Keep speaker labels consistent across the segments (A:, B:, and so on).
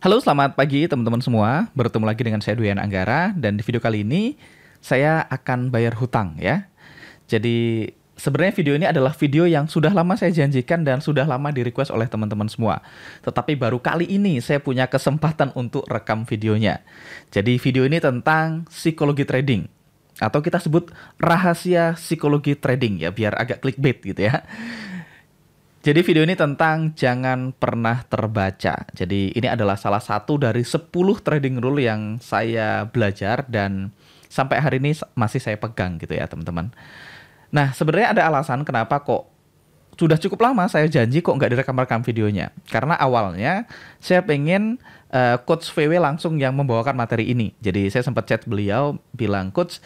A: Halo, selamat pagi teman-teman semua. Bertemu lagi dengan saya Duyan Anggara dan di video kali ini saya akan bayar hutang ya. Jadi sebenarnya video ini adalah video yang sudah lama saya janjikan dan sudah lama di-request oleh teman-teman semua. Tetapi baru kali ini saya punya kesempatan untuk rekam videonya. Jadi video ini tentang psikologi trading atau kita sebut rahasia psikologi trading ya, biar agak clickbait gitu ya. Jadi video ini tentang jangan pernah terbaca. Jadi ini adalah salah satu dari 10 trading rule yang saya belajar dan sampai hari ini masih saya pegang gitu ya teman-teman. Nah sebenarnya ada alasan kenapa kok sudah cukup lama saya janji kok nggak direkam-rekam videonya. Karena awalnya saya pengen Coach VW langsung yang membawakan materi ini. Jadi saya sempat chat beliau bilang, Coach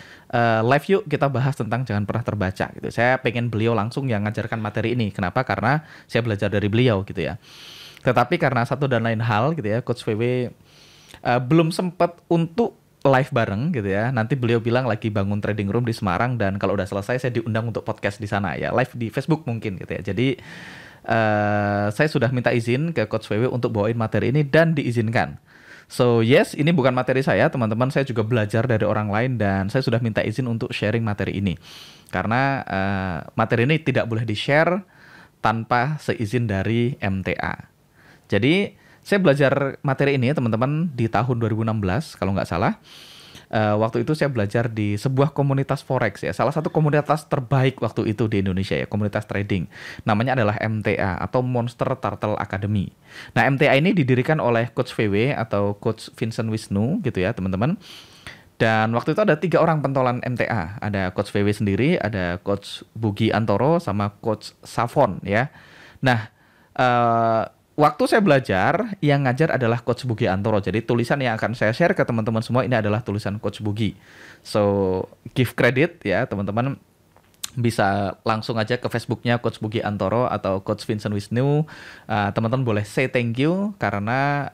A: live yuk kita bahas tentang jangan pernah terbaca gitu. Saya pengen beliau langsung yang ngajarkan materi ini. Kenapa? Karena saya belajar dari beliau gitu ya. Tetapi karena satu dan lain hal gitu ya, Coach VW belum sempat untuk live bareng gitu ya. Nanti beliau bilang lagi bangun trading room di Semarang dan kalau udah selesai saya diundang untuk podcast di sana ya, live di Facebook mungkin gitu ya. Jadi saya sudah minta izin ke Coach VW untuk bawain materi ini dan diizinkan. So yes, ini bukan materi saya teman-teman, saya juga belajar dari orang lain dan saya sudah minta izin untuk sharing materi ini. Karena materi ini tidak boleh di-share tanpa seizin dari MTA. Jadi saya belajar materi ini teman-teman di tahun 2016 kalau nggak salah. Waktu itu saya belajar di sebuah komunitas forex ya, salah satu komunitas terbaik waktu itu di Indonesia ya, komunitas trading. Namanya adalah MTA atau Monster Turtle Academy. Nah MTA ini didirikan oleh Coach VW atau Coach Vincent Wisnu gitu ya teman-teman. Dan waktu itu ada 3 orang pentolan MTA. Ada Coach VW sendiri, ada Coach Bugi Antoro, sama Coach Safon ya. Nah, waktu saya belajar, yang ngajar adalah Coach Bugi Antoro. Jadi tulisan yang akan saya share ke teman-teman semua ini adalah tulisan Coach Bugi. So, give credit ya teman-teman. Bisa langsung aja ke Facebooknya Coach Bugi Antoro atau Coach Vincent Wisnu. Teman-teman boleh say thank you karena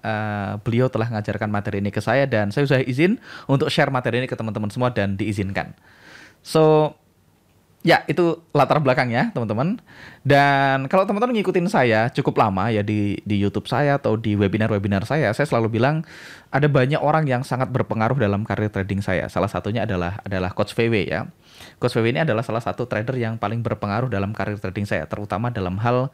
A: beliau telah mengajarkan materi ini ke saya dan saya sudah izin untuk share materi ini ke teman-teman semua dan diizinkan. So, ya, itu latar belakangnya, teman-teman. Dan kalau teman-teman ngikutin saya cukup lama ya di YouTube saya atau di webinar-webinar saya selalu bilang ada banyak orang yang sangat berpengaruh dalam karir trading saya. Salah satunya adalah Coach VW ya. Coach VW ini adalah salah satu trader yang paling berpengaruh dalam karir trading saya, terutama dalam hal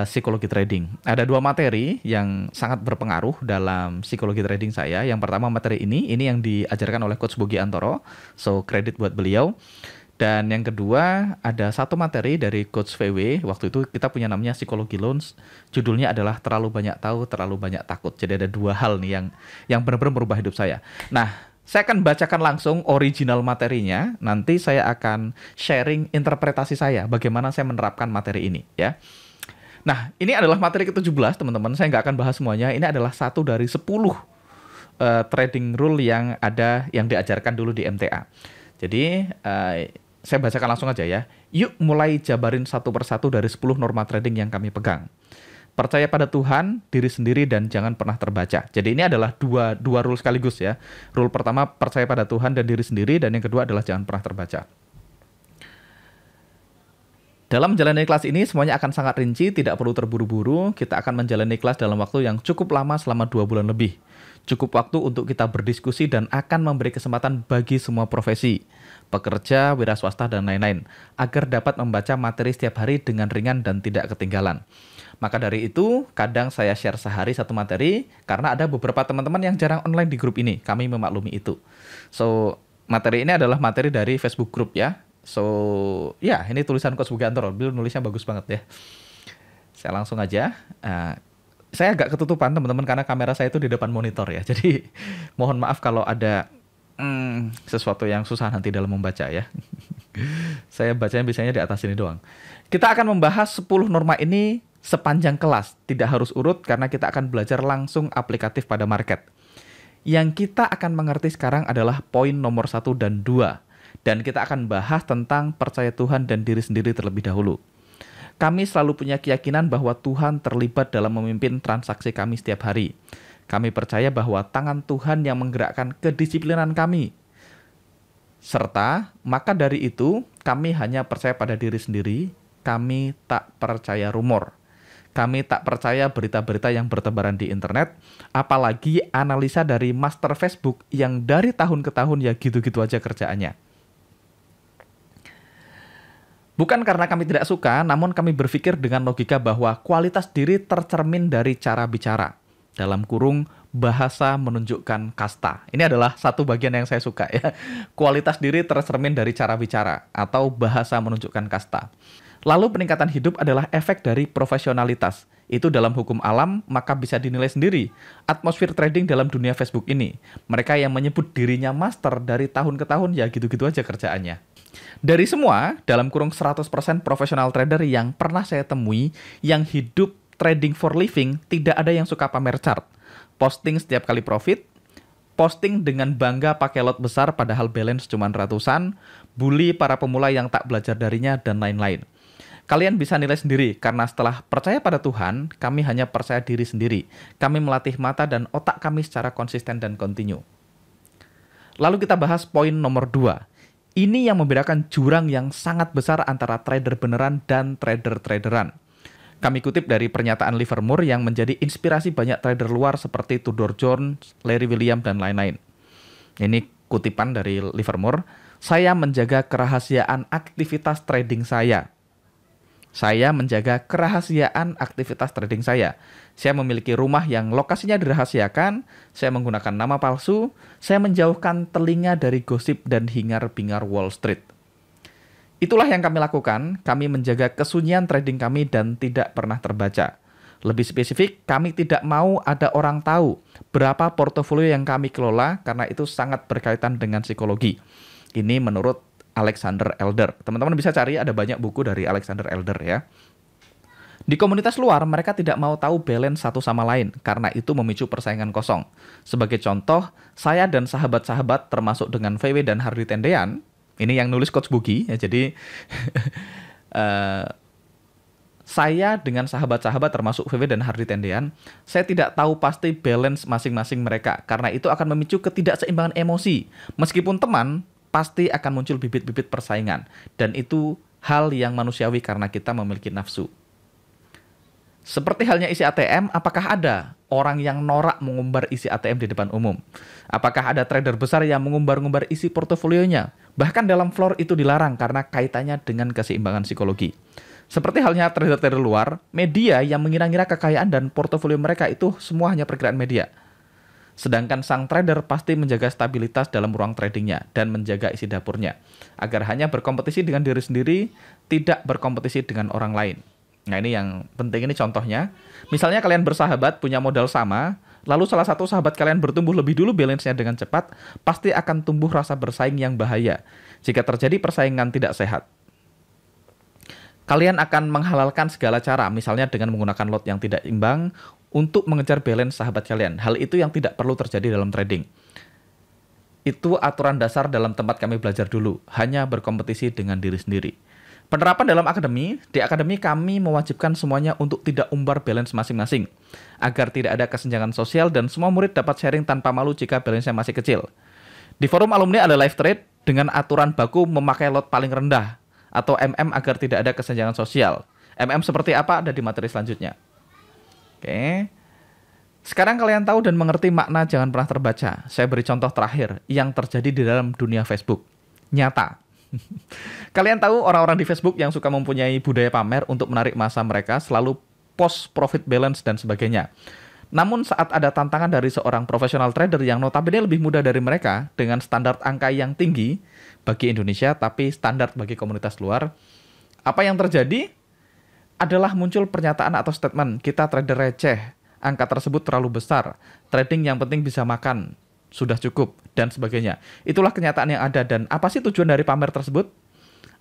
A: psikologi trading. Ada 2 materi yang sangat berpengaruh dalam psikologi trading saya. Yang pertama materi ini yang diajarkan oleh Coach Bugi Antoro. So, kredit buat beliau. Dan yang kedua, ada satu materi dari Coach VW. Waktu itu kita punya namanya Psikologi Loans. Judulnya adalah Terlalu Banyak Tahu, Terlalu Banyak Takut. Jadi ada 2 hal nih yang benar-benar merubah hidup saya. Nah, saya akan bacakan langsung original materinya. Nanti saya akan sharing interpretasi saya, bagaimana saya menerapkan materi ini ya. Nah, ini adalah materi ke-17 teman-teman. Saya nggak akan bahas semuanya. Ini adalah satu dari 10 trading rule yang ada, yang diajarkan dulu di MTA. Jadi, saya bacakan langsung aja ya. Yuk mulai jabarin satu persatu dari 10 norma trading yang kami pegang. Percaya pada Tuhan, diri sendiri, dan jangan pernah terbaca. Jadi ini adalah dua rule sekaligus ya. Rule pertama, percaya pada Tuhan dan diri sendiri, dan yang kedua adalah jangan pernah terbaca. Dalam menjalani kelas ini semuanya akan sangat rinci, tidak perlu terburu-buru. Kita akan menjalani kelas dalam waktu yang cukup lama selama 2 bulan lebih. Cukup waktu untuk kita berdiskusi dan akan memberi kesempatan bagi semua profesi, pekerja, wira swasta, dan lain-lain, agar dapat membaca materi setiap hari dengan ringan dan tidak ketinggalan. Maka dari itu, kadang saya share sehari 1 materi, karena ada beberapa teman-teman yang jarang online di grup ini. Kami memaklumi itu. So, materi ini adalah materi dari Facebook group ya. So, ya ini tulisan Coach Bugi Antoro. Beliau nulisnya bagus banget ya. Saya langsung aja. Saya agak ketutupan teman-teman karena kamera saya itu di depan monitor ya. Jadi mohon maaf kalau ada sesuatu yang susah nanti dalam membaca ya. Saya bacanya biasanya di atas ini doang. Kita akan membahas 10 norma ini sepanjang kelas. Tidak harus urut karena kita akan belajar langsung aplikatif pada market. Yang kita akan mengerti sekarang adalah poin nomor 1 dan 2. Dan kita akan bahas tentang percaya Tuhan dan diri sendiri terlebih dahulu. Kami selalu punya keyakinan bahwa Tuhan terlibat dalam memimpin transaksi kami setiap hari. Kami percaya bahwa tangan Tuhan yang menggerakkan kedisiplinan kami. Serta, maka dari itu, kami hanya percaya pada diri sendiri, kami tak percaya rumor. Kami tak percaya berita-berita yang bertebaran di internet, apalagi analisa dari master Facebook yang dari tahun ke tahun ya gitu-gitu aja kerjaannya. Bukan karena kami tidak suka, namun kami berpikir dengan logika bahwa kualitas diri tercermin dari cara bicara. Dalam kurung, bahasa menunjukkan kasta. Ini adalah satu bagian yang saya suka ya. Kualitas diri tercermin dari cara bicara atau bahasa menunjukkan kasta. Lalu peningkatan hidup adalah efek dari profesionalitas. Itu dalam hukum alam, maka bisa dinilai sendiri. Atmosfer trading dalam dunia Facebook ini. Mereka yang menyebut dirinya master dari tahun ke tahun, ya gitu-gitu aja kerjaannya. Dari semua, dalam kurung 100% profesional trader yang pernah saya temui, yang hidup trading for living, tidak ada yang suka pamer chart. Posting setiap kali profit, posting dengan bangga pakai lot besar padahal balance cuma ratusan, bully para pemula yang tak belajar darinya, dan lain-lain. Kalian bisa nilai sendiri, karena setelah percaya pada Tuhan, kami hanya percaya diri sendiri. Kami melatih mata dan otak kami secara konsisten dan kontinu. Lalu kita bahas poin nomor 2. Ini yang membedakan jurang yang sangat besar antara trader beneran dan trader-traderan. Kami kutip dari pernyataan Livermore yang menjadi inspirasi banyak trader luar seperti Tudor Jones, Larry Williams, dan lain-lain. Ini kutipan dari Livermore. Saya menjaga kerahasiaan aktivitas trading saya. Saya menjaga kerahasiaan aktivitas trading saya. Saya memiliki rumah yang lokasinya dirahasiakan, saya menggunakan nama palsu, saya menjauhkan telinga dari gosip dan hingar-bingar Wall Street. Itulah yang kami lakukan, kami menjaga kesunyian trading kami dan tidak pernah terbaca. Lebih spesifik, kami tidak mau ada orang tahu berapa portofolio yang kami kelola karena itu sangat berkaitan dengan psikologi. Ini menurut Alexander Elder. Teman-teman bisa cari, ada banyak buku dari Alexander Elder ya. Di komunitas luar, mereka tidak mau tahu balance satu sama lain, karena itu memicu persaingan kosong. Sebagai contoh, saya dan sahabat-sahabat termasuk dengan VW dan Hardy Tendean, ini yang nulis Coach Boogie, ya, jadi saya dengan sahabat-sahabat termasuk VW dan Hardy Tendean, saya tidak tahu pasti balance masing-masing mereka, karena itu akan memicu ketidakseimbangan emosi. Meskipun teman, pasti akan muncul bibit-bibit persaingan. Dan itu hal yang manusiawi karena kita memiliki nafsu. Seperti halnya isi ATM, apakah ada orang yang norak mengumbar isi ATM di depan umum? Apakah ada trader besar yang mengumbar-ngumbar isi portofolionya? Bahkan dalam floor itu dilarang karena kaitannya dengan keseimbangan psikologi. Seperti halnya trader-trader luar, media yang mengira-ngira kekayaan dan portofolio mereka itu semua hanya perkiraan media. Sedangkan sang trader pasti menjaga stabilitas dalam ruang tradingnya dan menjaga isi dapurnya, agar hanya berkompetisi dengan diri sendiri, tidak berkompetisi dengan orang lain. Nah ini yang penting, ini contohnya. Misalnya kalian bersahabat, punya modal sama, lalu salah satu sahabat kalian bertumbuh lebih dulu balance-nya dengan cepat, pasti akan tumbuh rasa bersaing yang bahaya. Jika terjadi persaingan tidak sehat, kalian akan menghalalkan segala cara, misalnya dengan menggunakan lot yang tidak imbang, untuk mengejar balance sahabat kalian. Hal itu yang tidak perlu terjadi dalam trading. Itu aturan dasar dalam tempat kami belajar dulu, hanya berkompetisi dengan diri sendiri. Penerapan dalam akademi, di akademi kami mewajibkan semuanya untuk tidak umbar balance masing-masing, agar tidak ada kesenjangan sosial dan semua murid dapat sharing tanpa malu jika balance-nya masih kecil. Di forum alumni ada live trade dengan aturan baku memakai lot paling rendah, atau MM agar tidak ada kesenjangan sosial. MM seperti apa ada di materi selanjutnya. Oke. Sekarang kalian tahu dan mengerti makna jangan pernah terbaca. Saya beri contoh terakhir yang terjadi di dalam dunia Facebook. Nyata. Kalian tahu orang-orang di Facebook yang suka mempunyai budaya pamer untuk menarik massa mereka, selalu post profit balance dan sebagainya. Namun saat ada tantangan dari seorang profesional trader yang notabene lebih muda dari mereka dengan standar angka yang tinggi bagi Indonesia tapi standar bagi komunitas luar, apa yang terjadi? Adalah muncul pernyataan atau statement, kita trader receh, angka tersebut terlalu besar, trading yang penting bisa makan, sudah cukup, dan sebagainya. Itulah kenyataan yang ada, dan apa sih tujuan dari pamer tersebut?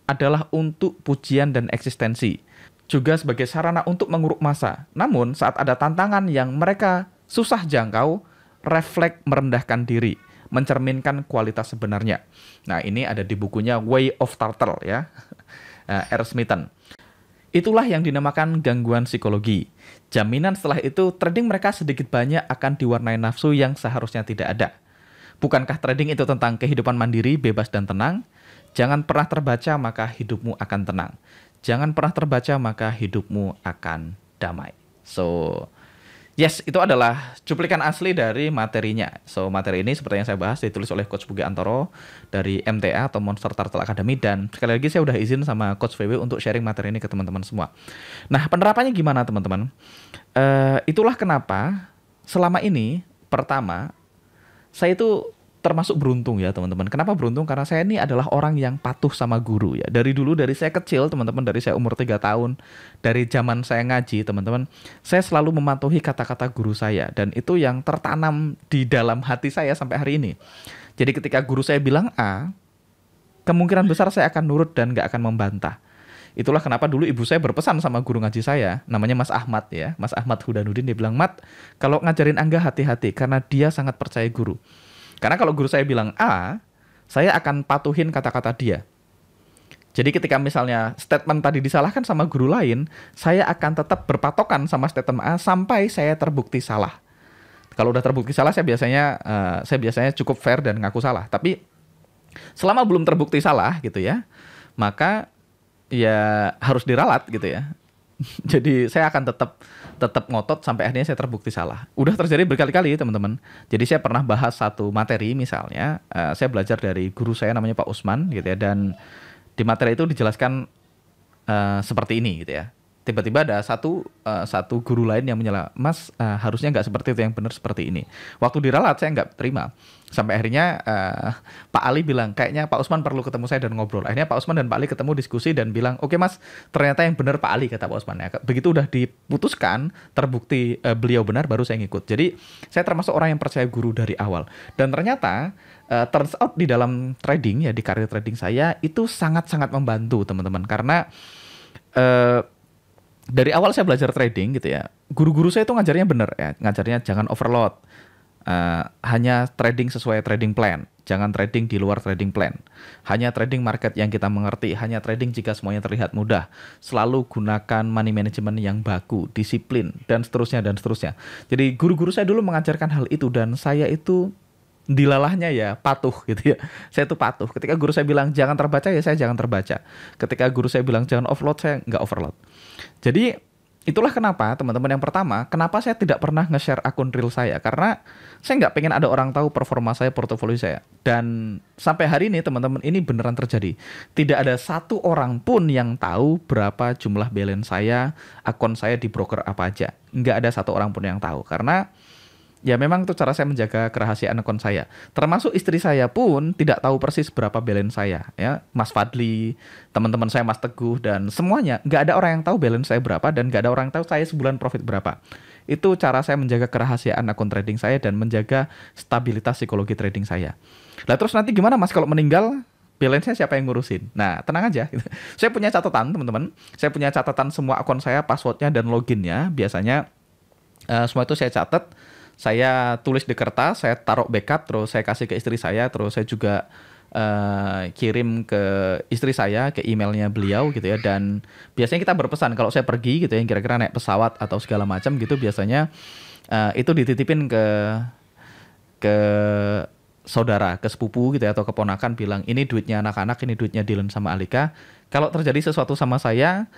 A: Adalah untuk pujian dan eksistensi, juga sebagai sarana untuk menguruk massa. Namun saat ada tantangan yang mereka susah jangkau, refleks merendahkan diri, mencerminkan kualitas sebenarnya. Nah ini ada di bukunya Way of Turtle ya, R. Smithen. Itulah yang dinamakan gangguan psikologi. Jaminan setelah itu, trading mereka sedikit banyak akan diwarnai nafsu yang seharusnya tidak ada. Bukankah trading itu tentang kehidupan mandiri, bebas dan tenang? Jangan pernah terbaca, maka hidupmu akan tenang. Jangan pernah terbaca, maka hidupmu akan damai. So, yes, itu adalah cuplikan asli dari materinya. So, materi ini seperti yang saya bahas ditulis oleh Coach Bugi Antoro dari MTA atau Monster Turtle Academy, dan sekali lagi saya udah izin sama Coach VW untuk sharing materi ini ke teman-teman semua. Nah, penerapannya gimana teman-teman? Itulah kenapa selama ini, pertama, saya itu termasuk beruntung ya teman-teman. Kenapa beruntung? Karena saya ini adalah orang yang patuh sama guru ya. Dari dulu, dari saya kecil teman-teman, dari saya umur 3 tahun, dari zaman saya ngaji teman-teman, saya selalu mematuhi kata-kata guru saya. Dan itu yang tertanam di dalam hati saya sampai hari ini. Jadi ketika guru saya bilang A, kemungkinan besar saya akan nurut dan gak akan membantah. Itulah kenapa dulu ibu saya berpesan sama guru ngaji saya, namanya Mas Ahmad ya, Mas Ahmad Hudanuddin. Dia bilang, "Mat, kalau ngajarin Angga hati-hati karena dia sangat percaya guru. Karena kalau guru saya bilang A, saya akan patuhin kata-kata dia. Jadi ketika misalnya statement tadi disalahkan sama guru lain, saya akan tetap berpatokan sama statement A sampai saya terbukti salah. Kalau udah terbukti salah, saya biasanya cukup fair dan ngaku salah. Tapi selama belum terbukti salah gitu ya, maka ya harus diralat gitu ya. Jadi saya akan tetap ngotot sampai akhirnya saya terbukti salah. Udah terjadi berkali-kali teman-teman. Jadi saya pernah bahas satu materi misalnya, saya belajar dari guru saya namanya Pak Usman gitu ya, dan di materi itu dijelaskan seperti ini gitu ya. Tiba-tiba ada satu guru lain yang menyela, "Mas, harusnya nggak seperti itu, yang benar seperti ini." Waktu diralat saya nggak terima. Sampai akhirnya Pak Ali bilang, "Kayaknya Pak Usman perlu ketemu saya dan ngobrol." Akhirnya Pak Usman dan Pak Ali ketemu, diskusi dan bilang, "Oke Mas, ternyata yang benar Pak Ali," kata Pak Usman. Ya, begitu udah diputuskan, terbukti beliau benar, baru saya ngikut. Jadi saya termasuk orang yang percaya guru dari awal. Dan ternyata turns out di dalam trading ya, di karir trading saya itu sangat-sangat membantu teman-teman. Karena dari awal saya belajar trading gitu ya, guru-guru saya itu ngajarnya bener ya, ngajarnya jangan overload, hanya trading sesuai trading plan, jangan trading di luar trading plan, hanya trading market yang kita mengerti, hanya trading jika semuanya terlihat mudah, selalu gunakan money management yang baku, disiplin, dan seterusnya dan seterusnya. Jadi guru-guru saya dulu mengajarkan hal itu, dan saya itu dilalahnya ya patuh gitu ya. Saya tuh patuh. Ketika guru saya bilang jangan terbaca, ya saya jangan terbaca. Ketika guru saya bilang jangan overload, saya nggak overload. Jadi itulah kenapa teman-teman, yang pertama, kenapa saya tidak pernah nge-share akun real saya. Karena saya nggak pengen ada orang tahu performa saya, portofolio saya. Dan sampai hari ini teman-teman, ini beneran terjadi. Tidak ada satu orang pun yang tahu berapa jumlah balance saya, akun saya di broker apa aja. Nggak ada satu orang pun yang tahu. Karena ya memang itu cara saya menjaga kerahasiaan akun saya. Termasuk istri saya pun tidak tahu persis berapa balance saya ya. Mas Fadli, teman-teman saya Mas Teguh, dan semuanya nggak ada orang yang tahu balance saya berapa, dan nggak ada orang yang tahu saya sebulan profit berapa. Itu cara saya menjaga kerahasiaan akun trading saya dan menjaga stabilitas psikologi trading saya. Lah terus nanti gimana Mas kalau meninggal? Balance-nya siapa yang ngurusin? Nah, tenang aja. Saya punya catatan teman-teman. Saya punya catatan semua akun saya, passwordnya dan loginnya. Biasanya semua itu saya catat. Saya tulis di kertas, saya taruh backup, terus saya kasih ke istri saya, terus saya juga kirim ke istri saya, ke emailnya beliau gitu ya. Dan biasanya kita berpesan kalau saya pergi gitu ya, kira-kira naik pesawat atau segala macam gitu, biasanya itu dititipin ke saudara, ke sepupu gitu ya, atau keponakan, bilang ini duitnya anak-anak, ini duitnya Dylan sama Alika. Kalau terjadi sesuatu sama saya,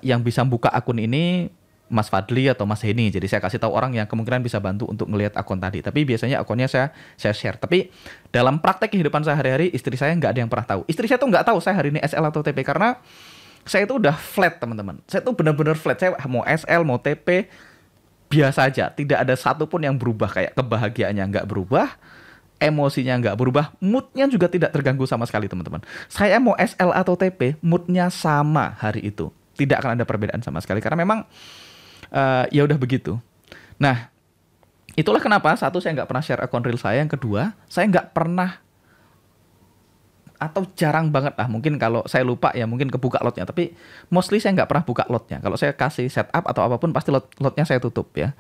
A: yang bisa buka akun ini Mas Fadli atau Mas Heni. Jadi saya kasih tahu orang yang kemungkinan bisa bantu untuk ngelihat akun tadi. Tapi biasanya akunnya saya share. Tapi dalam praktek kehidupan sehari-hari, istri saya nggak ada yang pernah tahu. Istri saya tuh nggak tahu saya hari ini SL atau TP, karena saya itu udah flat teman-teman. Saya tuh benar-benar flat. Saya mau SL mau TP biasa aja. Tidak ada satupun yang berubah. Kayak kebahagiaannya nggak berubah, emosinya nggak berubah, moodnya juga tidak terganggu sama sekali teman-teman. Saya mau SL atau TP, moodnya sama hari itu. Tidak akan ada perbedaan sama sekali. Karena memang ya udah begitu. Nah, itulah kenapa satu, saya nggak pernah share akun real saya. Yang kedua, saya nggak pernah atau jarang banget lah. Mungkin kalau saya lupa ya mungkin kebuka lotnya. Tapi mostly saya nggak pernah buka lotnya. Kalau saya kasih setup atau apapun pasti lotnya saya tutup ya.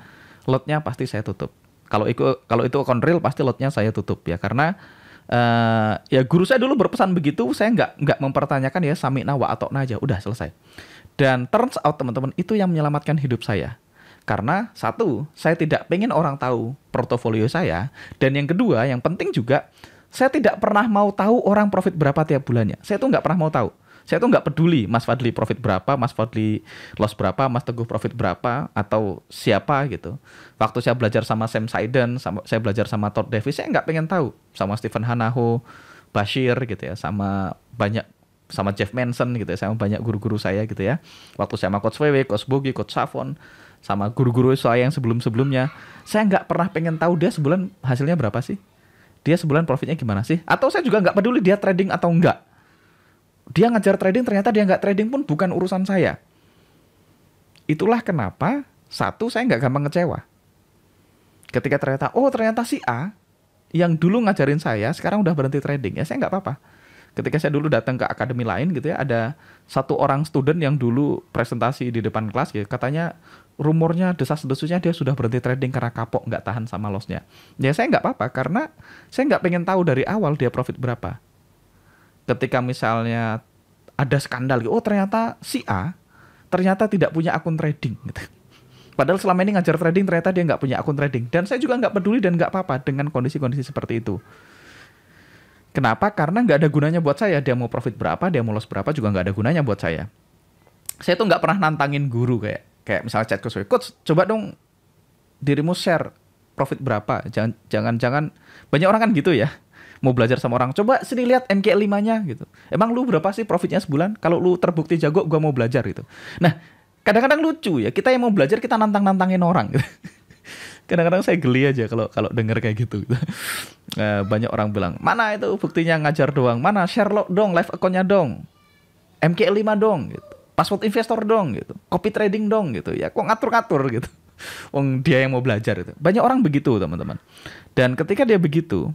A: Lotnya pasti saya tutup. Kalau itu akun real pasti lotnya saya tutup ya. Karena ya guru saya dulu berpesan begitu. Saya nggak mempertanyakan ya sami nawa atau naja. Udah selesai. Dan turns out teman-teman, itu yang menyelamatkan hidup saya. Karena satu, saya tidak pengen orang tahu portofolio saya. Dan yang kedua, yang penting juga, saya tidak pernah mau tahu orang profit berapa tiap bulannya. Saya tuh nggak pernah mau tahu. Saya tuh nggak peduli Mas Fadli profit berapa, Mas Fadli loss berapa, Mas Teguh profit berapa, atau siapa gitu. Waktu saya belajar sama Sam Saiden, saya belajar sama Todd Davis, saya nggak pengen tahu sama Stephen Hanaho, Bashir gitu ya, sama Jeff Manson gitu ya, sama banyak guru-guru saya gitu ya. Waktu saya sama Coach Wewe, Coach Bogi, Coach Savon, sama guru-guru saya yang sebelum-sebelumnya, saya nggak pernah pengen tahu dia sebulan hasilnya berapa sih, dia sebulan profitnya gimana sih, atau saya juga nggak peduli dia trading atau enggak. Dia ngajar trading, ternyata dia nggak trading pun bukan urusan saya. Itulah kenapa, satu, saya nggak gampang kecewa. Ketika ternyata si A yang dulu ngajarin saya sekarang udah berhenti trading, ya saya nggak apa-apa. Ketika saya dulu datang ke akademi lain gitu ya, ada satu orang student yang dulu presentasi di depan kelas gitu, katanya rumornya desas-desusnya dia sudah berhenti trading karena kapok, nggak tahan sama lossnya. Ya saya nggak apa-apa, karena saya nggak pengen tahu dari awal dia profit berapa. Ketika misalnya ada skandal, ternyata si A ternyata tidak punya akun trading gitu. Padahal selama ini ngajar trading, ternyata dia nggak punya akun trading. Dan saya juga nggak peduli dan nggak apa-apa dengan kondisi-kondisi seperti itu. Kenapa? Karena nggak ada gunanya buat saya. Dia mau profit berapa, dia mau loss berapa juga nggak ada gunanya buat saya. Saya tuh nggak pernah nantangin guru kayak misalnya chat coach, coba dong dirimu share profit berapa. Jangan banyak orang kan gitu ya. Mau belajar sama orang, coba sini lihat MK5-nya gitu. Emang lu berapa sih profitnya sebulan? Kalau lu terbukti jago, gua mau belajar gitu. Nah, kadang-kadang lucu ya, kita yang mau belajar kita nantang-nantangin orang gitu. Kadang-kadang saya geli aja kalau denger kayak gitu. Banyak orang bilang, mana itu buktinya ngajar doang, mana share lo dong, live account-nya dong, MK5 dong gitu, password investor dong gitu, copy trading dong gitu. Ya kok ngatur-ngatur gitu. Wong dia yang mau belajar itu. Banyak orang begitu, teman-teman. Dan ketika dia begitu,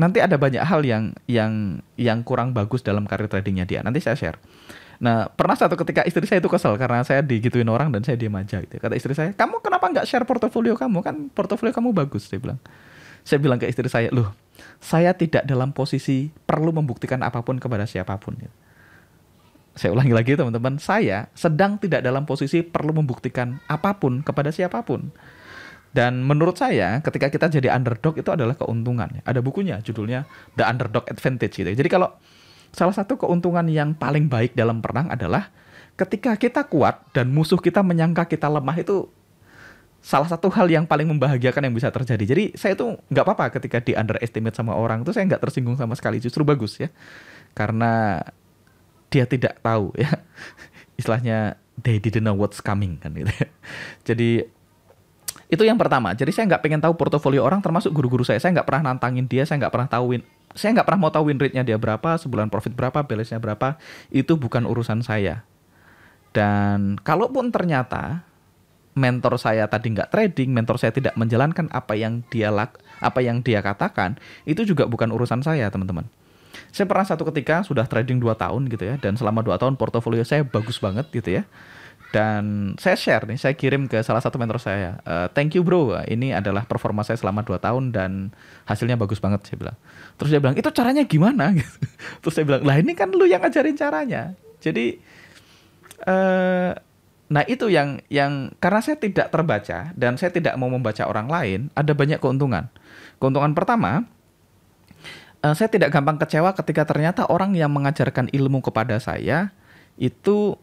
A: nanti ada banyak hal yang kurang bagus dalam karir tradingnya dia. Nanti saya share. Nah, pernah satu ketika istri saya itu kesel karena saya digituin orang dan saya diam aja gitu. Kata istri saya, kamu kenapa nggak share portofolio kamu? Kan portofolio kamu bagus, dia bilang. Saya bilang ke istri saya, loh, saya tidak dalam posisi perlu membuktikan apapun kepada siapapun. Saya ulangi lagi teman-teman, saya sedang tidak dalam posisi perlu membuktikan apapun kepada siapapun. Dan menurut saya ketika kita jadi underdog itu adalah keuntungan. Ada bukunya judulnya The Underdog Advantage gitu. Jadi kalau salah satu keuntungan yang paling baik dalam perang adalah ketika kita kuat dan musuh kita menyangka kita lemah, itu salah satu hal yang paling membahagiakan yang bisa terjadi. Jadi saya tuh nggak apa-apa ketika di underestimate sama orang, itu saya nggak tersinggung sama sekali, justru bagus ya. Karena dia tidak tahu ya. Istilahnya they didn't know what's coming kan gitu. Jadi itu yang pertama. Jadi saya nggak pengen tahu portofolio orang, termasuk guru-guru saya. Saya nggak pernah nantangin dia, saya nggak pernah mau tahu win rate-nya dia berapa, sebulan profit berapa, balance-nya berapa. Itu bukan urusan saya. Dan kalaupun ternyata mentor saya tadi nggak trading, mentor saya tidak menjalankan apa yang dia katakan, itu juga bukan urusan saya, teman-teman. Saya pernah satu ketika sudah trading 2 tahun gitu ya, dan selama 2 tahun portofolio saya bagus banget gitu ya. Dan saya share nih, saya kirim ke salah satu mentor saya, thank you bro, ini adalah performa saya selama 2 tahun dan hasilnya bagus banget, saya bilang. Terus dia bilang, itu caranya gimana? Terus saya bilang, lah ini kan lu yang ngajarin caranya. Jadi, nah itu yang karena saya tidak terbaca dan saya tidak mau membaca orang lain, ada banyak keuntungan. Keuntungan pertama, saya tidak gampang kecewa ketika ternyata orang yang mengajarkan ilmu kepada saya itu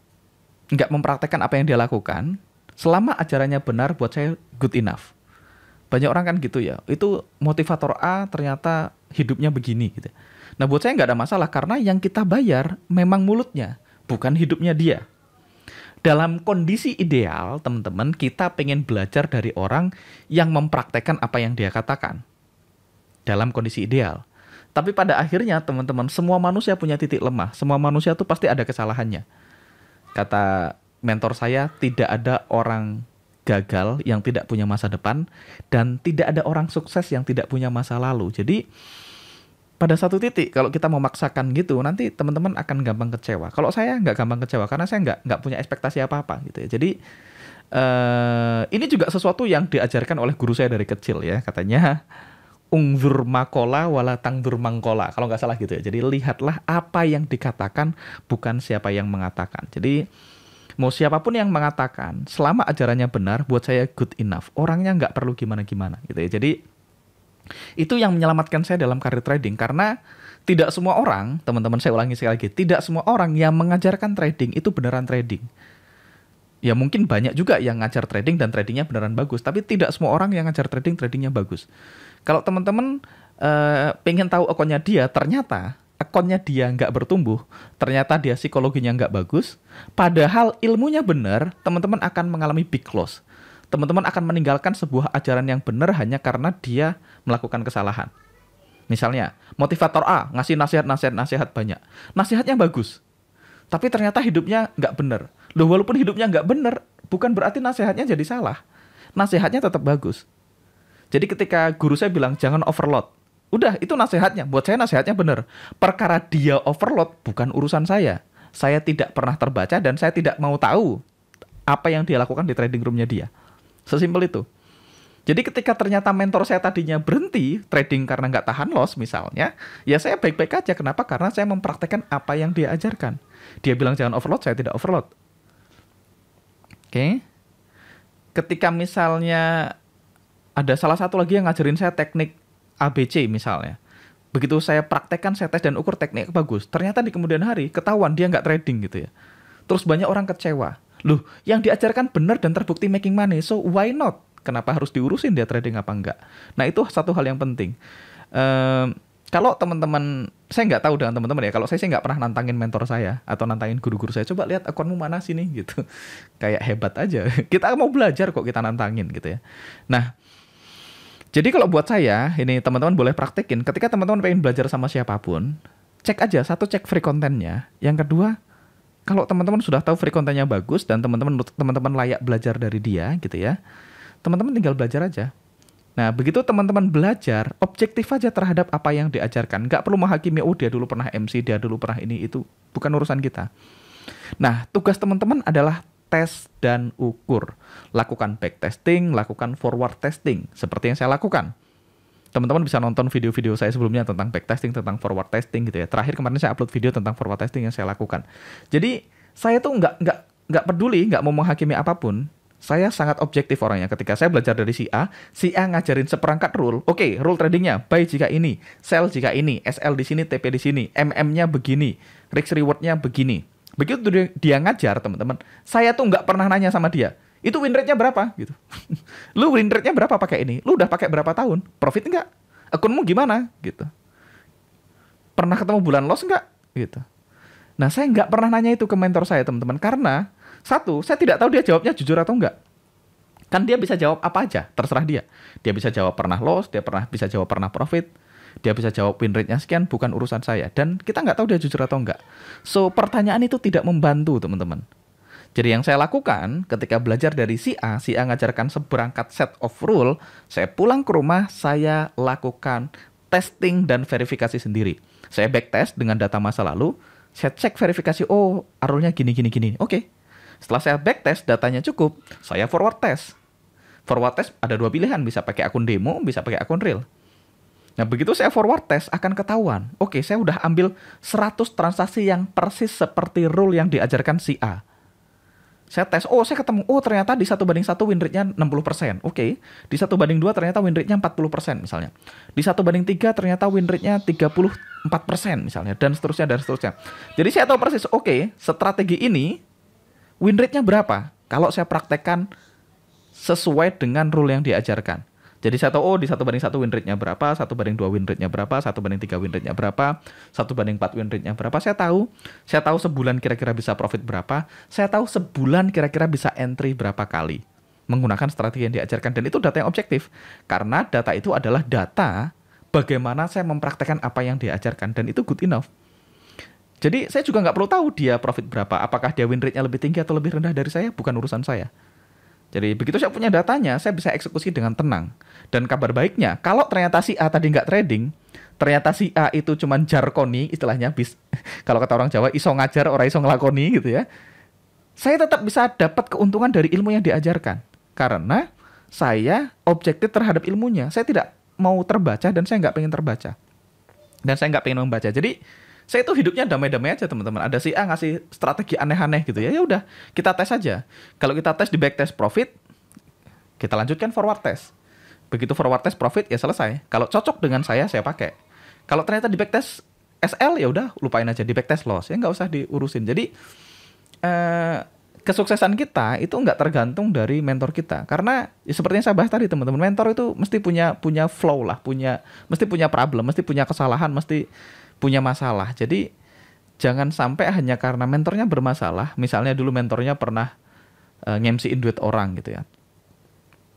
A: nggak mempraktekkan apa yang dia lakukan, selama ajarannya benar buat saya good enough. Banyak orang kan gitu ya, itu motivator A ternyata hidupnya begini gitu. Nah buat saya nggak ada masalah, karena yang kita bayar memang mulutnya, bukan hidupnya dia. Dalam kondisi ideal, teman-teman, kita pengen belajar dari orang yang mempraktekkan apa yang dia katakan. Dalam kondisi ideal. Tapi pada akhirnya, teman-teman, semua manusia punya titik lemah. Semua manusia tuh pasti ada kesalahannya. Kata mentor saya, tidak ada orang gagal yang tidak punya masa depan, dan tidak ada orang sukses yang tidak punya masa lalu. Jadi pada satu titik kalau kita memaksakan gitu, nanti teman-teman akan gampang kecewa. Kalau saya nggak gampang kecewa karena saya nggak punya ekspektasi apa-apa gitu ya. Jadi ini juga sesuatu yang diajarkan oleh guru saya dari kecil ya. Katanya ungzur makola wala tangdur mangkola, kalau nggak salah gitu ya. Jadi lihatlah apa yang dikatakan, bukan siapa yang mengatakan. Jadi mau siapapun yang mengatakan, selama ajarannya benar, buat saya good enough. Orangnya nggak perlu gimana-gimana gitu ya. Jadi Itu yang menyelamatkan saya dalam karir trading, karena tidak semua orang, teman-teman, saya ulangi sekali lagi, tidak semua orang yang mengajarkan trading itu beneran trading. Ya mungkin banyak juga yang ngajar trading dan tradingnya beneran bagus, tapi tidak semua orang yang ngajar trading tradingnya bagus. Kalau teman-teman pengen tahu akunnya dia, ternyata akunnya dia nggak bertumbuh, ternyata dia psikologinya nggak bagus, padahal ilmunya benar, teman-teman akan mengalami big loss. Teman-teman akan meninggalkan sebuah ajaran yang benar hanya karena dia melakukan kesalahan. Misalnya, motivator A ngasih nasihat banyak. Nasihatnya bagus, tapi ternyata hidupnya nggak benar. Loh, walaupun hidupnya nggak benar, bukan berarti nasihatnya jadi salah. Nasihatnya tetap bagus. Jadi ketika guru saya bilang, jangan overload. Udah, itu nasihatnya. Buat saya nasihatnya benar. Perkara dia overload, bukan urusan saya. Saya tidak pernah terbaca dan saya tidak mau tahu apa yang dia lakukan di trading roomnya dia. Sesimpel itu. Jadi ketika ternyata mentor saya tadinya berhenti trading karena nggak tahan loss misalnya, ya saya baik-baik aja. Kenapa? Karena saya mempraktekkan apa yang dia ajarkan. Dia bilang jangan overload, saya tidak overload. Oke. Ketika misalnya ada salah satu lagi yang ngajarin saya teknik ABC misalnya. Begitu saya praktekkan, saya tes dan ukur teknik bagus. Ternyata di kemudian hari ketahuan dia nggak trading gitu ya. Terus banyak orang kecewa. Loh, yang diajarkan benar dan terbukti making money, so why not? Kenapa harus diurusin dia trading apa enggak? Nah, itu satu hal yang penting. Kalau teman-teman, saya nggak tahu dengan teman-teman ya, kalau saya sih nggak pernah nantangin mentor saya atau nantangin guru-guru saya, coba lihat akunmu mana sih nih gitu. Kayak hebat aja. Kita mau belajar kok, kita nantangin gitu ya. Nah, jadi kalau buat saya, ini teman-teman boleh praktekin, ketika teman-teman pengen belajar sama siapapun, cek aja, satu, cek free kontennya. Yang kedua, kalau teman-teman sudah tahu free kontennya bagus dan teman-teman layak belajar dari dia gitu ya, teman-teman tinggal belajar aja. Nah, begitu teman-teman belajar, objektif aja terhadap apa yang diajarkan. Nggak perlu menghakimi, oh dia dulu pernah MC, dia dulu pernah ini, itu. Bukan urusan kita. Nah, tugas teman-teman adalah tes dan ukur. Lakukan backtesting, lakukan forward testing. Seperti yang saya lakukan. Teman-teman bisa nonton video-video saya sebelumnya tentang backtesting, tentang forward testing gitu ya. Terakhir kemarin saya upload video tentang forward testing yang saya lakukan. Jadi, saya tuh nggak peduli, nggak mau menghakimi apapun. Saya sangat objektif orangnya. Ketika saya belajar dari si A ngajarin seperangkat rule. Oke, rule tradingnya buy jika ini, sell jika ini, SL di sini, TP di sini, MM-nya begini, risk reward-nya begini. Begitu dia ngajar, teman-teman, saya tuh nggak pernah nanya sama dia, itu win rate-nya berapa gitu. Lu win rate-nya berapa pakai ini? Lu udah pakai berapa tahun? Profit nggak? Akunmu gimana? Gitu. Pernah ketemu bulan loss nggak? Gitu. Nah, saya nggak pernah nanya itu ke mentor saya, teman-teman, karena satu, saya tidak tahu dia jawabnya jujur atau enggak. Kan dia bisa jawab apa aja, terserah dia. Dia bisa jawab pernah loss, dia bisa jawab pernah profit, dia bisa jawab win rate-nya sekian, bukan urusan saya. Dan kita nggak tahu dia jujur atau enggak. So, pertanyaan itu tidak membantu, teman-teman. Jadi yang saya lakukan ketika belajar dari si A ngajarkan seberangkat set of rule, saya pulang ke rumah, saya lakukan testing dan verifikasi sendiri. Saya backtest dengan data masa lalu, saya cek verifikasi, oh, rule-nya gini. Oke. Setelah saya backtest, datanya cukup, saya forward test. Forward test ada dua pilihan, bisa pakai akun demo, bisa pakai akun real. Nah, begitu saya forward test, akan ketahuan. Oke, saya udah ambil 100 transaksi yang persis seperti rule yang diajarkan si A. Saya tes, saya ketemu, ternyata di 1:1 win rate-nya 60%. Oke, di 1:2 ternyata win rate-nya 40% misalnya. Di 1:3 ternyata win rate-nya 34% misalnya, dan seterusnya. Jadi saya tahu persis, strategi ini win rate-nya berapa kalau saya praktekkan sesuai dengan rule yang diajarkan. Jadi saya tahu, di 1:1 win rate-nya berapa, 1:2 win rate-nya berapa, 1:3 win rate-nya berapa, 1:4 win rate-nya berapa. Saya tahu sebulan kira-kira bisa profit berapa, saya tahu sebulan kira-kira bisa entry berapa kali menggunakan strategi yang diajarkan. Dan itu data yang objektif, karena data itu adalah data bagaimana saya mempraktekkan apa yang diajarkan, dan itu good enough. Jadi saya juga nggak perlu tahu dia profit berapa, apakah dia win rate-nya lebih tinggi atau lebih rendah dari saya, bukan urusan saya. Jadi begitu saya punya datanya, saya bisa eksekusi dengan tenang. Dan kabar baiknya, kalau ternyata si A tadi nggak trading, ternyata si A itu cuma jarkoni, istilahnya kalau kata orang Jawa, iso ngajar, orang iso ngelakoni gitu ya. Saya tetap bisa dapat keuntungan dari ilmu yang diajarkan. Karena saya objektif terhadap ilmunya. Saya tidak mau terbaca dan saya nggak pengen terbaca. Dan saya nggak pengen membaca. Jadi saya itu hidupnya damai-damai aja, teman-teman. Ada si A ngasih strategi aneh-aneh gitu ya. Ya udah, kita tes aja. Kalau kita tes di backtest profit, kita lanjutkan forward test. Begitu forward test profit ya selesai. Kalau cocok dengan saya pakai. Kalau ternyata di backtest SL ya udah lupain aja, di backtest loss ya nggak usah diurusin. Jadi kesuksesan kita itu nggak tergantung dari mentor kita, karena ya seperti yang saya bahas tadi teman-teman, mentor itu mesti punya flow lah, mesti punya problem, mesti punya kesalahan, mesti punya masalah. Jadi jangan sampai hanya karena mentornya bermasalah, misalnya dulu mentornya pernah ngemsiin duit orang gitu ya.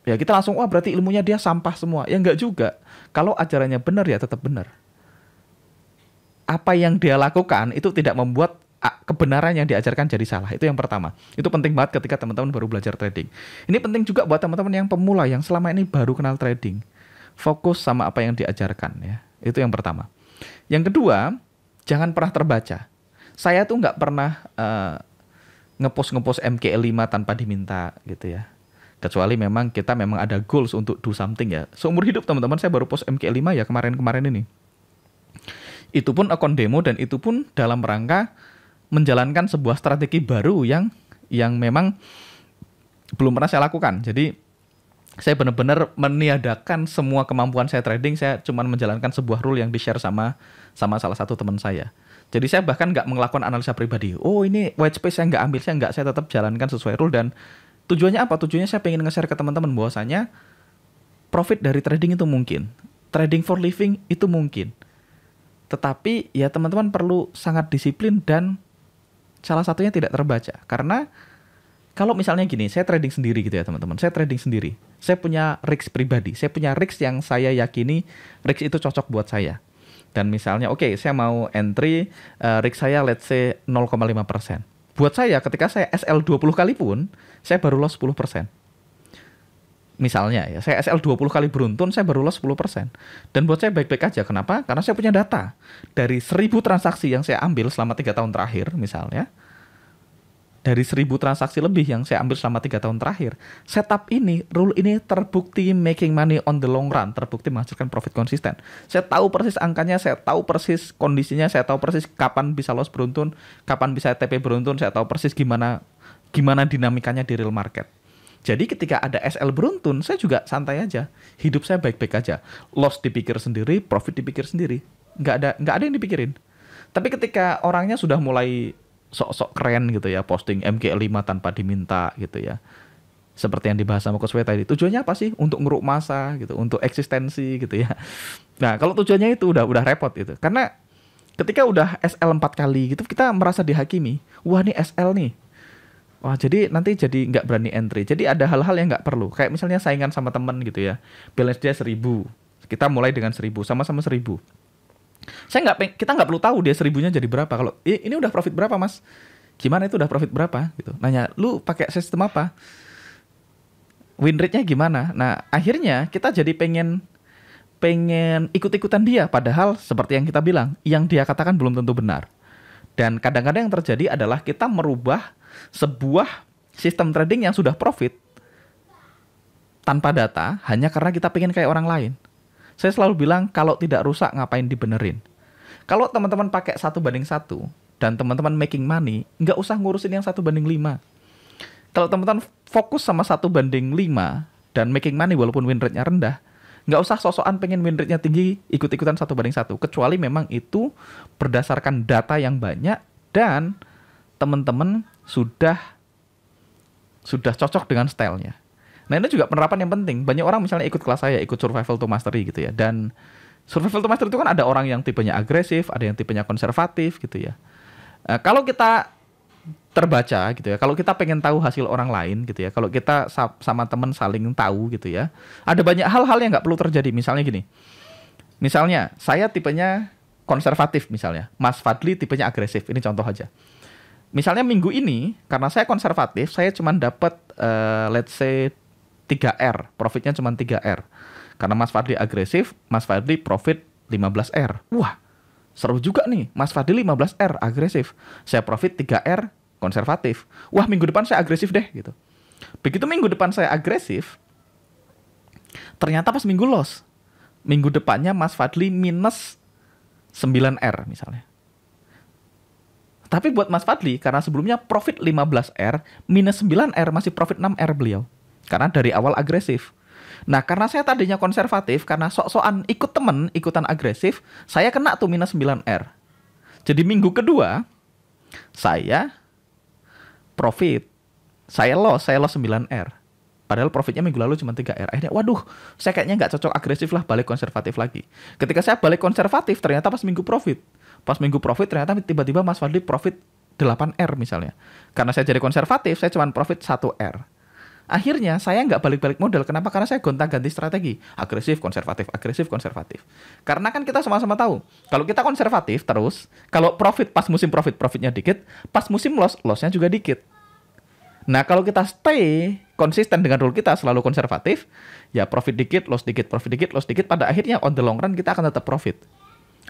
A: Ya kita langsung wah berarti ilmunya dia sampah semua. Ya enggak juga. Kalau ajarannya benar ya tetap benar. Apa yang dia lakukan itu tidak membuat kebenaran yang diajarkan jadi salah. Itu yang pertama. Itu penting banget ketika teman-teman baru belajar trading. Ini penting juga buat teman-teman yang pemula yang selama ini baru kenal trading. Fokus sama apa yang diajarkan ya. Itu yang pertama. Yang kedua, jangan pernah terbaca. Saya tuh nggak pernah ngepost MKL5 tanpa diminta gitu ya. Kecuali kita memang ada goals untuk do something ya. Seumur hidup teman-teman saya baru post MK5 ya kemarin-kemarin ini. Itu pun akun demo dan itu pun dalam rangka menjalankan sebuah strategi baru yang memang belum pernah saya lakukan. Jadi saya benar-benar meniadakan semua kemampuan saya trading. Saya cuma menjalankan sebuah rule yang di-share sama salah satu teman saya. Jadi saya bahkan nggak melakukan analisa pribadi. Oh ini white space saya nggak ambil, saya tetap jalankan sesuai rule. Dan tujuannya apa? Tujuannya saya pengen nge-share ke teman-teman bahwasanya profit dari trading itu mungkin. Trading for living itu mungkin. Tetapi ya teman-teman perlu sangat disiplin dan salah satunya tidak terbaca. Karena kalau misalnya gini, saya trading sendiri gitu ya teman-teman. Saya trading sendiri. Saya punya risk pribadi. Saya punya risk yang saya yakini risk itu cocok buat saya. Dan misalnya saya mau entry risk saya let's say 0,5%. Buat saya ketika saya SL 20 kali pun saya baru loss 10%. Misalnya ya, saya SL 20 kali beruntun saya baru loss 10%. Dan buat saya baik-baik aja. Kenapa? Karena saya punya data. Dari 1000 transaksi yang saya ambil selama 3 tahun terakhir misalnya. Dari 1000 transaksi lebih yang saya ambil selama 3 tahun terakhir. Setup ini, rule ini terbukti making money on the long run. Terbukti menghasilkan profit konsisten. Saya tahu persis angkanya, saya tahu persis kondisinya, saya tahu persis kapan bisa loss beruntun, kapan bisa TP beruntun, saya tahu persis gimana dinamikanya di real market. Jadi ketika ada SL beruntun, saya juga santai aja. Hidup saya baik-baik aja. Loss dipikir sendiri, profit dipikir sendiri. Nggak ada yang dipikirin. Tapi ketika orangnya sudah mulai sok-sok keren gitu ya, posting MK5 tanpa diminta gitu ya. Seperti yang dibahas sama Coach W tadi. Tujuannya apa sih? Untuk ngeruk masa gitu, untuk eksistensi gitu ya. Nah, kalau tujuannya itu udah repot gitu. Karena ketika udah SL 4 kali gitu, kita merasa dihakimi. Wah, nih SL nih. Wah, jadi nanti jadi nggak berani entry. Jadi ada hal-hal yang nggak perlu. Kayak misalnya saingan sama teman gitu ya. Balance dia 1000. Kita mulai dengan 1000, sama-sama 1000. Kita nggak perlu tahu dia 1000-nya jadi berapa. Kalau ini udah profit berapa mas? Gimana itu udah profit berapa? Gitu. Nanya, lu pakai sistem apa? Win rate-nya gimana? Nah akhirnya kita jadi pengen ikut-ikutan dia. Padahal seperti yang kita bilang, yang dia katakan belum tentu benar. Dan kadang-kadang yang terjadi adalah kita merubah sebuah sistem trading yang sudah profit tanpa data hanya karena kita pengen kayak orang lain. Saya selalu bilang kalau tidak rusak ngapain dibenerin. Kalau teman-teman pakai 1:1 dan teman-teman making money, nggak usah ngurusin yang 1:5. Kalau teman-teman fokus sama 1:5 dan making money walaupun win rate-nya rendah, nggak usah sosokan pengen win rate-nya tinggi ikut-ikutan 1:1. Kecuali memang itu berdasarkan data yang banyak dan teman-teman sudah cocok dengan stylenya. Nah ini juga penerapan yang penting. Banyak orang misalnya ikut kelas saya, ikut survival to mastery gitu ya. Dan survival to mastery itu kan ada orang yang tipenya agresif, ada yang tipenya konservatif gitu ya. Kalau kita terbaca gitu ya, kalau kita pengen tahu hasil orang lain gitu ya, kalau kita sama teman saling tahu gitu ya, ada banyak hal-hal yang nggak perlu terjadi. Misalnya gini, misalnya saya tipenya konservatif misalnya, Mas Fadli tipenya agresif. Ini contoh aja. Misalnya minggu ini karena saya konservatif, saya cuma dapat let's say 3R, profitnya cuma 3R. Karena Mas Fadli agresif, Mas Fadli profit 15R. Wah, seru juga nih, Mas Fadli 15R agresif. Saya profit 3R konservatif. Wah, minggu depan saya agresif deh gitu. Begitu minggu depan saya agresif, ternyata pas minggu loss. Minggu depannya Mas Fadli minus 9R misalnya. Tapi buat Mas Fadli, karena sebelumnya profit 15R, minus 9R masih profit 6R beliau. Karena dari awal agresif. Nah, karena saya tadinya konservatif, karena sok-sokan ikut temen, ikutan agresif, saya kena tuh minus 9R. Jadi minggu kedua, saya profit. Saya loss 9R. Padahal profitnya minggu lalu cuma 3R. Akhirnya, waduh, saya kayaknya nggak cocok agresif lah, balik konservatif lagi. Ketika saya balik konservatif, ternyata pas minggu profit. Pas minggu profit, ternyata tiba-tiba Mas Fadli profit 8R misalnya. Karena saya jadi konservatif, saya cuma profit 1R. Akhirnya saya nggak balik-balik modal. Kenapa? Karena saya gonta-ganti strategi. Agresif, konservatif, agresif, konservatif. Karena kan kita sama-sama tahu, kalau kita konservatif terus, kalau profit pas musim profit, profitnya dikit, pas musim loss, lossnya juga dikit. Nah, kalau kita stay konsisten dengan rule kita selalu konservatif, ya profit dikit, loss dikit, profit dikit, loss dikit, pada akhirnya on the long run kita akan tetap profit.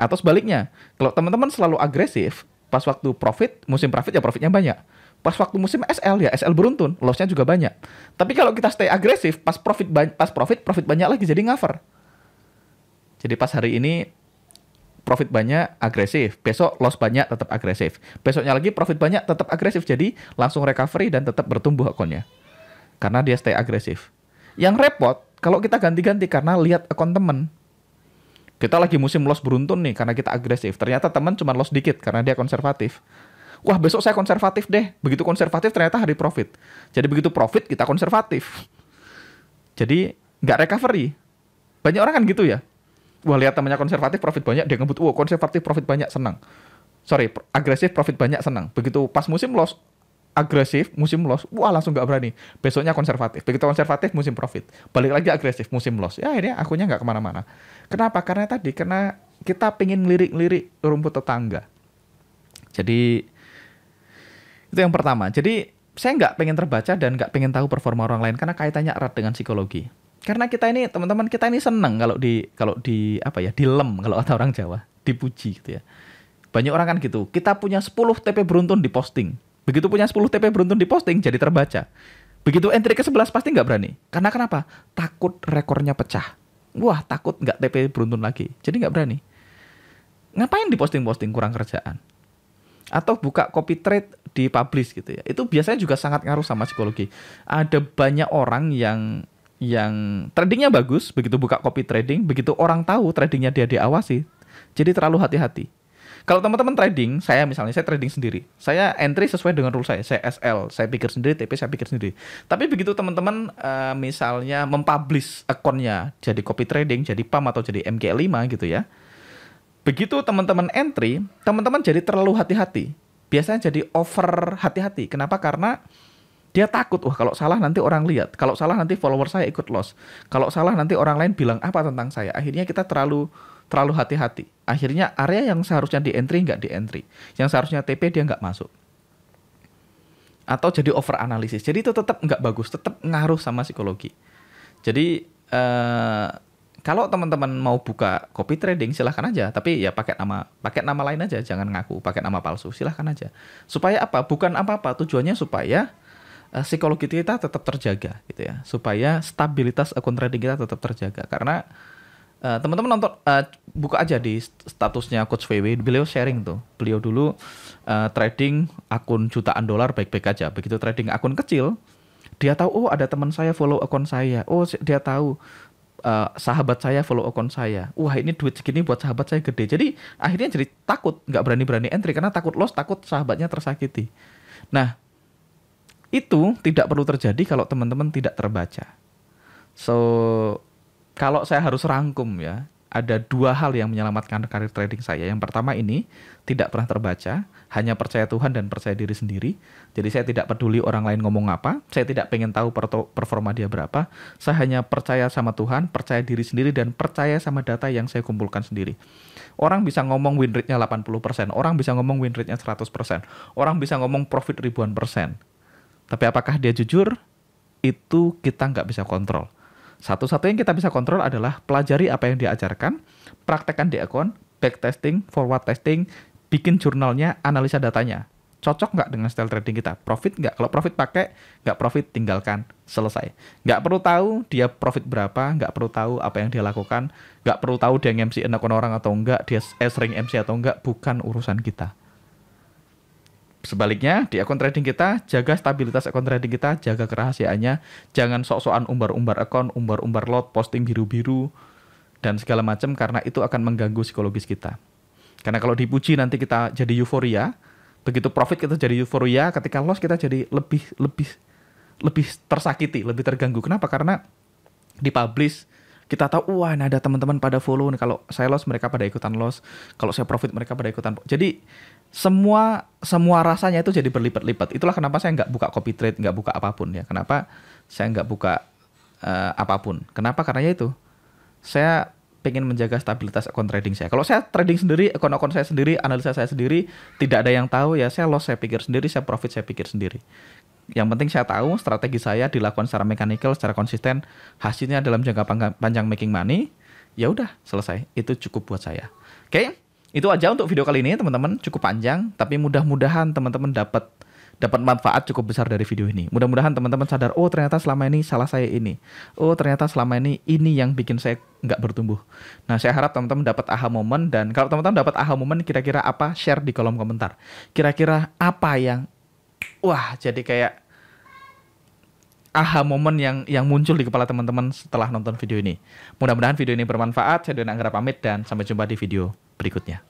A: Atau sebaliknya, kalau teman-teman selalu agresif, pas waktu profit, musim profit ya profitnya banyak. Pas waktu musim SL ya SL beruntun, lossnya juga banyak. Tapi kalau kita stay agresif, pas profit banyak lagi, jadi ngover. Jadi pas hari ini profit banyak, agresif. Besok loss banyak, tetap agresif. Besoknya lagi profit banyak, tetap agresif. Jadi langsung recovery dan tetap bertumbuh akunnya. Karena dia stay agresif. Yang repot, kalau kita ganti-ganti karena lihat akun temen. Kita lagi musim loss beruntun nih, karena kita agresif. Ternyata teman cuma loss dikit, karena dia konservatif. Wah, besok saya konservatif deh. Begitu konservatif, ternyata hari profit. Jadi begitu profit, kita konservatif. Jadi nggak recovery. Banyak orang kan gitu ya. Wah, lihat temannya konservatif, profit banyak, dia ngebut, wah konservatif, profit banyak, senang. Agresif, profit banyak, senang. Begitu pas musim loss, agresif, musim loss, wah langsung nggak berani. Besoknya konservatif. Begitu konservatif, musim profit. Balik lagi agresif, musim loss. Ya akhirnya akunnya nggak kemana-mana. Kenapa? Karena kita pengen lirik-lirik rumput tetangga. Jadi, itu yang pertama. Jadi, saya nggak pengen terbaca dan nggak pengen tahu performa orang lain, karena kaitannya erat dengan psikologi. Karena kita ini, teman-teman kita ini seneng kalau dilem, kalau kata orang Jawa, dipuji gitu ya. Banyak orang kan gitu, kita punya 10 TP beruntun di posting. Begitu punya 10 TP beruntun di posting, jadi terbaca. Begitu entry ke-11 pasti nggak berani. Karena kenapa? Takut rekornya pecah. Wah, takut nggak TP beruntun lagi. Jadi nggak berani. Ngapain di posting-posting, kurang kerjaan? Atau buka copy trade di publish gitu ya. Itu biasanya juga sangat ngaruh sama psikologi. Ada banyak orang yang tradingnya bagus, begitu buka copy trading, begitu orang tahu tradingnya dia diawasi, jadi terlalu hati-hati. Kalau teman-teman trading, saya trading sendiri, saya entry sesuai dengan rule saya SL, saya pikir sendiri, TP saya pikir sendiri. Tapi begitu teman-teman misalnya mempublish akunnya jadi copy trading, jadi PAM atau jadi MG5 gitu ya, begitu teman-teman entry, teman-teman jadi terlalu hati-hati. Biasanya jadi over hati-hati. Kenapa? Karena dia takut, wah kalau salah nanti orang lihat, kalau salah nanti follower saya ikut loss, kalau salah nanti orang lain bilang apa tentang saya. Akhirnya kita terlalu hati-hati. Akhirnya area yang seharusnya di entry nggak di entry, yang seharusnya TP dia nggak masuk. Atau jadi over analisis. Jadi itu tetap nggak bagus, tetap ngaruh sama psikologi. Jadi kalau teman-teman mau buka copy trading silahkan aja, tapi ya pakai nama lain aja, jangan ngaku pakai nama palsu, silahkan aja. Supaya apa? Bukan apa-apa, tujuannya supaya psikologi kita tetap terjaga gitu ya, supaya stabilitas akun trading kita tetap terjaga. Karena teman-teman buka aja di statusnya Coach VW, beliau sharing tuh, beliau dulu trading akun jutaan dolar baik-baik aja. Begitu trading akun kecil, dia tahu, oh ada teman saya follow akun saya, oh dia tahu sahabat saya follow akun saya, wah ini duit segini buat sahabat saya gede. Jadi akhirnya jadi takut, nggak berani entry karena takut loss, takut sahabatnya tersakiti. Nah, itu tidak perlu terjadi kalau teman-teman tidak terbaca. So, kalau saya harus rangkum ya, ada 2 hal yang menyelamatkan karir trading saya. Yang pertama ini, tidak pernah terbaca, hanya percaya Tuhan dan percaya diri sendiri. Jadi saya tidak peduli orang lain ngomong apa, saya tidak pengen tahu performa dia berapa. Saya hanya percaya sama Tuhan, percaya diri sendiri, dan percaya sama data yang saya kumpulkan sendiri. Orang bisa ngomong win rate-nya 80%, orang bisa ngomong win rate-nya 100%, orang bisa ngomong profit ribuan %. Tapi apakah dia jujur? Itu kita nggak bisa kontrol. Satu-satunya yang kita bisa kontrol adalah pelajari apa yang diajarkan, praktekkan di akun, backtesting, forward testing, bikin jurnalnya, analisa datanya. Cocok nggak dengan style trading kita? Profit nggak? Kalau profit pakai, nggak profit tinggalkan, selesai. Nggak perlu tahu dia profit berapa, nggak perlu tahu apa yang dia lakukan, nggak perlu tahu dia nge-MC akun orang atau enggak, dia sering MC atau enggak, bukan urusan kita. Sebaliknya, di akun trading kita, jaga stabilitas akun trading kita, jaga kerahasiaannya. Jangan sok-sokan umbar-umbar akun, umbar-umbar lot, posting biru-biru, dan segala macam, karena itu akan mengganggu psikologis kita. Karena kalau dipuji nanti kita jadi euforia, begitu profit kita jadi euforia, ketika loss kita jadi lebih tersakiti, lebih terganggu. Kenapa? Karena dipublish, kita tahu, wah ini ada teman-teman pada follow nih, kalau saya loss mereka pada ikutan loss, kalau saya profit mereka pada ikutan. Jadi semua rasanya itu jadi berlipat-lipat. Itulah kenapa saya nggak buka copy trade, nggak buka apapun ya. Kenapa saya nggak buka apapun? Kenapa? Karena ya itu, saya pengen menjaga stabilitas akun trading saya. Kalau saya trading sendiri, akun-akun saya sendiri, analisa saya sendiri, tidak ada yang tahu ya, saya loss saya pikir sendiri, saya profit saya pikir sendiri. Yang penting saya tahu strategi saya dilakukan secara mekanikal, secara konsisten, hasilnya dalam jangka panjang making money, ya udah selesai. Itu cukup buat saya. Oke, itu aja untuk video kali ini teman-teman, cukup panjang, tapi mudah-mudahan teman-teman dapat manfaat cukup besar dari video ini. Mudah-mudahan teman-teman sadar, oh ternyata selama ini salah saya ini. Oh ternyata selama ini yang bikin saya nggak bertumbuh. Nah saya harap teman-teman dapat aha moment, dan kalau teman-teman dapat aha moment kira-kira apa, share di kolom komentar. Kira-kira apa yang, wah jadi kayak aha moment yang muncul di kepala teman-teman setelah nonton video ini. Mudah-mudahan video ini bermanfaat. Saya Duen Anggara pamit dan sampai jumpa di video berikutnya.